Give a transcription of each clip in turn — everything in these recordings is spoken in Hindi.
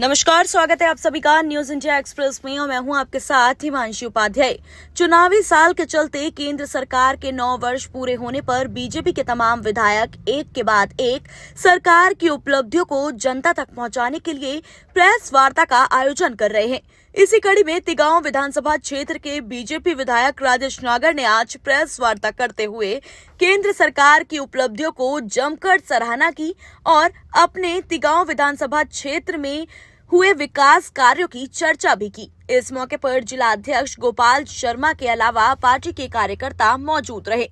नमस्कार, स्वागत है आप सभी का न्यूज इंडिया एक्सप्रेस में और मैं हूं आपके साथ हिमांशी उपाध्याय। चुनावी साल के चलते केंद्र सरकार के 9 वर्ष पूरे होने पर बीजेपी के तमाम विधायक एक के बाद एक सरकार की उपलब्धियों को जनता तक पहुंचाने के लिए प्रेस वार्ता का आयोजन कर रहे हैं। इसी कड़ी में तिगांव विधानसभा क्षेत्र के बीजेपी विधायक राजेश नागर ने आज प्रेस वार्ता करते हुए केंद्र सरकार की उपलब्धियों को जमकर सराहना की और अपने तिगांव विधानसभा क्षेत्र में हुए विकास कार्यों की चर्चा भी की। इस मौके पर जिला अध्यक्ष गोपाल शर्मा के अलावा पार्टी के कार्यकर्ता मौजूद रहे।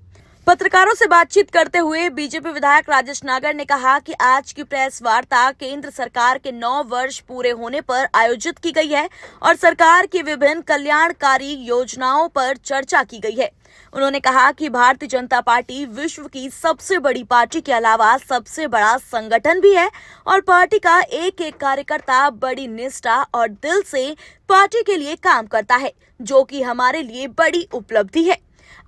पत्रकारों से बातचीत करते हुए बीजेपी विधायक राजेश नागर ने कहा कि आज की प्रेस वार्ता केंद्र सरकार के 9 वर्ष पूरे होने पर आयोजित की गई है और सरकार की विभिन्न कल्याणकारी योजनाओं पर चर्चा की गई है। उन्होंने कहा कि भारतीय जनता पार्टी विश्व की सबसे बड़ी पार्टी के अलावा सबसे बड़ा संगठन भी है और पार्टी का एक एक कार्यकर्ता बड़ी निष्ठा और दिल से पार्टी के लिए काम करता है, जो कि हमारे लिए बड़ी उपलब्धि है।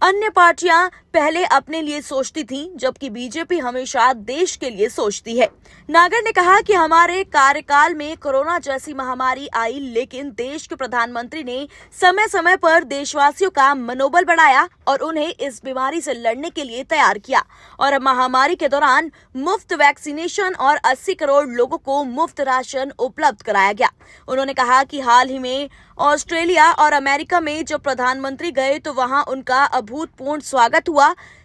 अन्य पार्टियां पहले अपने लिए सोचती थीं, जबकि बीजेपी हमेशा देश के लिए सोचती है। नागर ने कहा कि हमारे कार्यकाल में कोरोना जैसी महामारी आई, लेकिन देश के प्रधानमंत्री ने समय समय पर देशवासियों का मनोबल बढ़ाया और उन्हें इस बीमारी से लड़ने के लिए तैयार किया और महामारी के दौरान मुफ्त वैक्सीनेशन और 80 करोड़ लोगों को मुफ्त राशन उपलब्ध कराया गया। उन्होंने कहा कि हाल ही में ऑस्ट्रेलिया और अमेरिका में जब प्रधानमंत्री गए तो वहां उनका अभूतपूर्व स्वागत हुआ।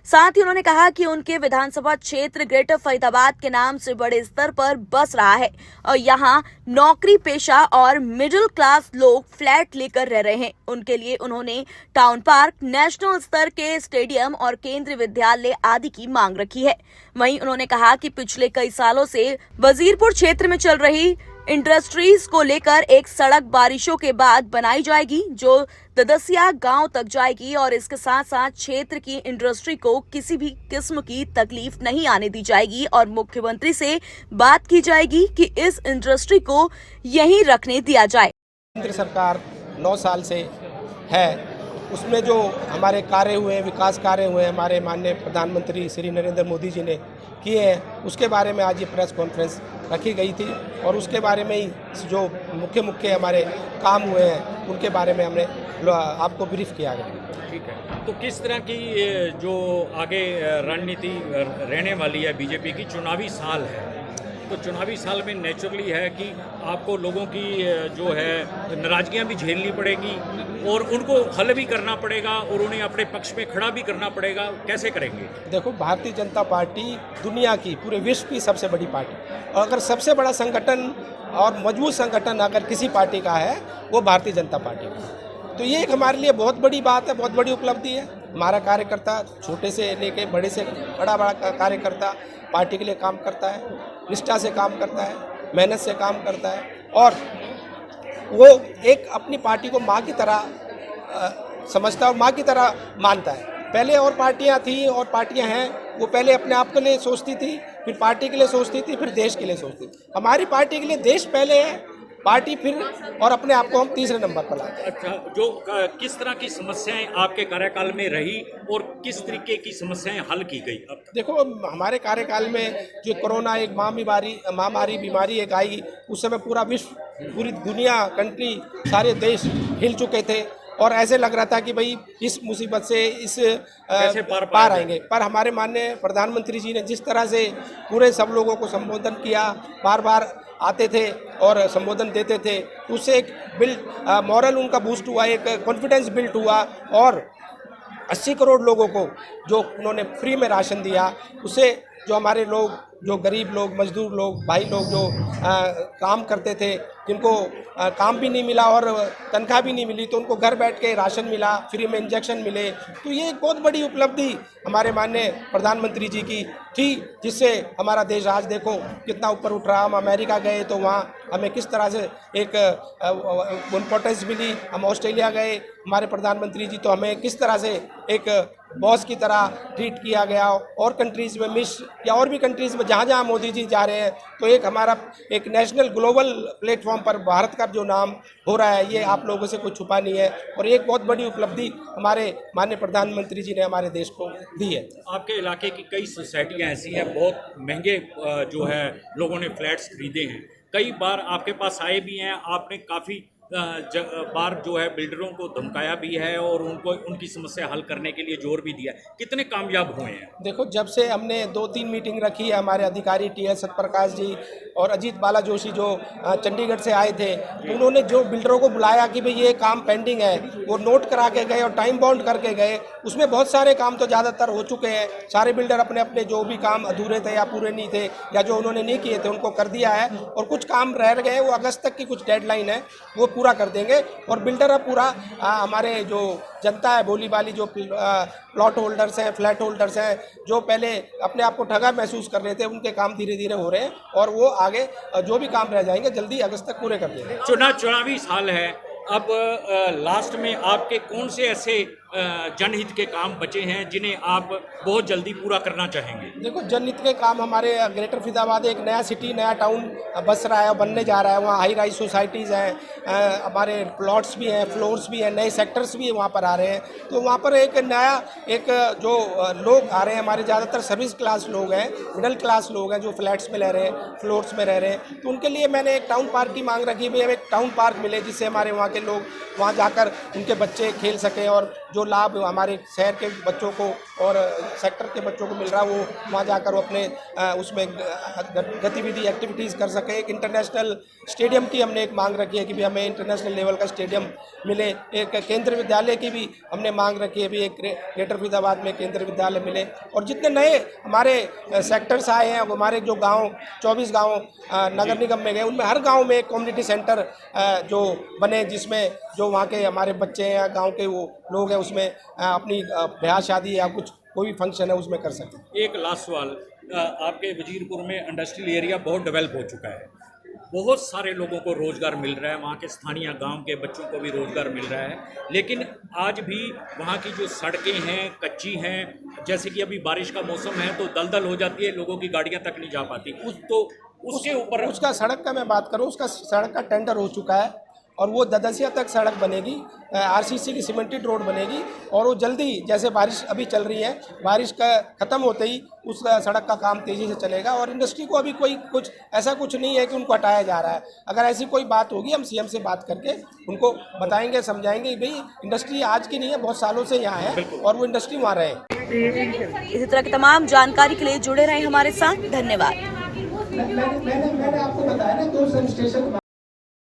साथ ही उन्होंने कहा कि उनके विधानसभा क्षेत्र ग्रेटर फरीदाबाद के नाम से बड़े स्तर पर बस रहा है और यहां नौकरी पेशा और मिडिल क्लास लोग फ्लैट लेकर रह रहे हैं। उनके लिए उन्होंने टाउन पार्क, नेशनल स्तर के स्टेडियम और केंद्रीय विद्यालय आदि की मांग रखी है। वहीं उन्होंने कहा कि पिछले कई सालों से वजीरपुर क्षेत्र में चल रही इंडस्ट्रीज को लेकर एक सड़क बारिशों के बाद बनाई जाएगी, जो ददसिया गांव तक जाएगी और इसके साथ साथ क्षेत्र की इंडस्ट्री को किसी भी किस्म की तकलीफ नहीं आने दी जाएगी और मुख्यमंत्री से बात की जाएगी कि इस इंडस्ट्री को यहीं रखने दिया जाए। केंद्र सरकार 9 साल से है, उसमें जो हमारे कार्य हुए, विकास कार्य हुए, हमारे माननीय प्रधानमंत्री श्री नरेंद्र मोदी जी ने किए हैं, उसके बारे में आज ये प्रेस कॉन्फ्रेंस रखी गई थी और उसके बारे में ही जो मुख्य हमारे काम हुए हैं उनके बारे में हमने आपको ब्रीफ किया गया। ठीक है, तो किस तरह की जो आगे रणनीति रहने वाली है बीजेपी की? चुनावी साल है, तो चुनावी साल में नेचुरली है कि आपको लोगों की जो है नाराजगियां भी झेलनी पड़ेगी और उनको हल भी करना पड़ेगा और उन्हें अपने पक्ष में खड़ा भी करना पड़ेगा। कैसे करेंगे? देखो, भारतीय जनता पार्टी दुनिया की, पूरे विश्व की सबसे बड़ी पार्टी, और अगर सबसे बड़ा संगठन और मजबूत संगठन अगर किसी पार्टी का है वो भारतीय जनता पार्टी का। तो ये एक हमारे लिए बहुत बड़ी बात है, बहुत बड़ी उपलब्धि है। हमारा कार्यकर्ता छोटे से लेके बड़े से बड़ा कार्यकर्ता पार्टी के लिए काम करता है, निष्ठा से काम करता है, मेहनत से काम करता है और वो एक अपनी पार्टी को माँ की तरह समझता है और माँ की तरह मानता है। पहले और पार्टियां थी और पार्टियां हैं, वो पहले अपने आप के लिए सोचती थी, फिर पार्टी के लिए सोचती थी, फिर देश के लिए सोचती थी। हमारी पार्टी के लिए देश पहले है, पार्टी फिर, और अपने आप को हम तीसरे नंबर पर लाते हैं। अच्छा, जो किस तरह की समस्याएं आपके कार्यकाल में रही और किस तरीके की समस्याएं हल की गई? अब देखो, हमारे कार्यकाल में जो कोरोना एक महामारी बीमारी एक आई, उस समय पूरा विश्व, पूरी दुनिया, कंट्री, सारे देश हिल चुके थे और ऐसे लग रहा था कि भाई इस मुसीबत से कैसे पार आएंगे। पर हमारे माननीय प्रधानमंत्री जी ने जिस तरह से पूरे सब लोगों को संबोधन किया, बार बार आते थे और संबोधन देते थे, उससे एक मॉरल उनका बूस्ट हुआ, एक कॉन्फिडेंस बिल्ट हुआ और 80 करोड़ लोगों को जो उन्होंने फ्री में राशन दिया, उससे जो हमारे लोग, जो गरीब लोग, मजदूर लोग, भाई लोग जो काम करते थे, जिनको काम भी नहीं मिला और तनख्वाह भी नहीं मिली, तो उनको घर बैठ के राशन मिला, फ्री में इंजेक्शन मिले। तो ये एक बहुत बड़ी उपलब्धि हमारे माननीय प्रधानमंत्री जी की थी, जिससे हमारा देश आज देखो कितना ऊपर उठ रहा। हम अमेरिका गए तो वहाँ हमें किस तरह से एक इम्पोर्टेंस मिली, हम ऑस्ट्रेलिया गए, हमारे प्रधानमंत्री जी तो हमें किस तरह से एक बॉस की तरह ट्रीट किया गया। और कंट्रीज़ में मिस या और भी कंट्रीज़ में जहाँ जहाँ मोदी जी जा रहे हैं, तो एक हमारा एक नेशनल ग्लोबल प्लेटफॉर्म पर भारत का जो नाम हो रहा है, ये आप लोगों से कुछ छुपा नहीं है और एक बहुत बड़ी उपलब्धि हमारे माननीय प्रधानमंत्री जी ने हमारे देश को दी है। आपके इलाके की कई सोसाइटियाँ ऐसी हैं, बहुत महंगे जो है लोगों ने फ्लैट्स खरीदे हैं, कई बार आपके पास आए भी हैं, आपने काफ़ी बार जो है बिल्डरों को धमकाया भी है और उनको उनकी समस्या हल करने के लिए जोर भी दिया है। कितने कामयाब हुए हैं? देखो, जब से हमने 2-3 मीटिंग रखी है, हमारे अधिकारी टी.एस. सतप्रकाश जी और अजीत बाला जोशी जो चंडीगढ़ से आए थे, उन्होंने जो बिल्डरों को बुलाया कि भाई ये काम पेंडिंग है, वो नोट करा के गए और टाइम बाउंड करके गए। उसमें बहुत सारे काम तो ज़्यादातर हो चुके हैं। सारे बिल्डर अपने अपने जो भी काम अधूरे थे या पूरे नहीं थे या जो उन्होंने नहीं किए थे उनको कर दिया है, और कुछ काम रह गए, वो अगस्त तक की कुछ डेडलाइन है, वो पूरा कर देंगे। और बिल्डर अब पूरा हमारे जो जनता है, भोली भाली जो प्लॉट होल्डर्स हैं, फ्लैट होल्डर्स हैं, जो पहले अपने आप को ठगा महसूस कर रहे थे, उनके काम धीरे धीरे हो रहे हैं और वो आगे जो भी काम रह जाएंगे जल्दी अगस्त तक पूरे कर देंगे। चुनावी साल है, अब लास्ट में आपके कौन से ऐसे जनहित के काम बचे हैं जिन्हें आप बहुत जल्दी पूरा करना चाहेंगे? देखो, जनहित के काम हमारे ग्रेटर फरीदाबाद एक नया सिटी, नया टाउन बस रहा है, बनने जा रहा है। वहाँ हाई राइज सोसाइटीज़ हैं, हमारे प्लॉट्स भी हैं, फ्लोर्स भी हैं, नए सेक्टर्स भी वहाँ पर आ रहे हैं। तो वहाँ पर एक नया जो लोग आ रहे हैं, हमारे ज़्यादातर सर्विस क्लास लोग हैं, मिडिल क्लास लोग हैं जो फ्लैट्स में रह रहे हैं, फ्लोर्स में रह रहे हैं। तो उनके लिए मैंने एक टाउन पार्क की मांग रखी है, हमें एक टाउन पार्क मिले जिससे हमारे वहाँ के लोग वहाँ जाकर उनके बच्चे खेल सकें, और जो लाभ हमारे शहर के बच्चों को और सेक्टर के बच्चों को मिल रहा है वो वहाँ जाकर वो अपने उसमें गतिविधि एक्टिविटीज़ कर सके। एक इंटरनेशनल स्टेडियम की हमने एक मांग रखी है कि भी हमें इंटरनेशनल लेवल का स्टेडियम मिले। एक केंद्रीय विद्यालय की भी हमने मांग रखी है, भी एक ग्रेटर फरीदाबाद में केंद्रीय विद्यालय मिले। और जितने नए हमारे सेक्टर्स आए हैं, हमारे जो गाँव 24 गाँव नगर निगम में गए, उनमें हर गाँव में एक कम्युनिटी सेंटर जो बने, जिसमें जो वहाँ के हमारे बच्चे हैं या गाँव के वो लोग हैं उसमें अपनी ब्याह शादी या कुछ कोई भी फंक्शन है उसमें कर सकते। एक लास्ट सवाल, आपके वजीरपुर में इंडस्ट्रियल एरिया बहुत डेवलप हो चुका है, बहुत सारे लोगों को रोज़गार मिल रहा है, वहाँ के स्थानीय गांव के बच्चों को भी रोज़गार मिल रहा है, लेकिन आज भी वहाँ की जो सड़कें हैं कच्ची हैं। जैसे कि अभी बारिश का मौसम है तो दलदल हो जाती है, लोगों की गाड़ियाँ तक नहीं जा पाती। उसके ऊपर उसका सड़क का मैं बात करूँ, उसका सड़क का टेंडर हो चुका है और वो ददसिया तक सड़क बनेगी, आरसीसी की सीमेंटेड रोड बनेगी। और वो जल्दी, जैसे बारिश अभी चल रही है, बारिश का ख़त्म होते ही उस सड़क का काम तेज़ी से चलेगा। और इंडस्ट्री को अभी कोई कुछ ऐसा कुछ नहीं है कि उनको हटाया जा रहा है। अगर ऐसी कोई बात होगी हम सीएम से बात करके उनको बताएंगे, समझाएंगे कि भाई इंडस्ट्री आज की नहीं है, बहुत सालों से यहाँ है और वो इंडस्ट्री वहाँ रहे। इसी तरह की तमाम जानकारी के लिए जुड़े रहें हमारे साथ। धन्यवाद। मैंने आपको बताया ना, 2 सब स्टेशन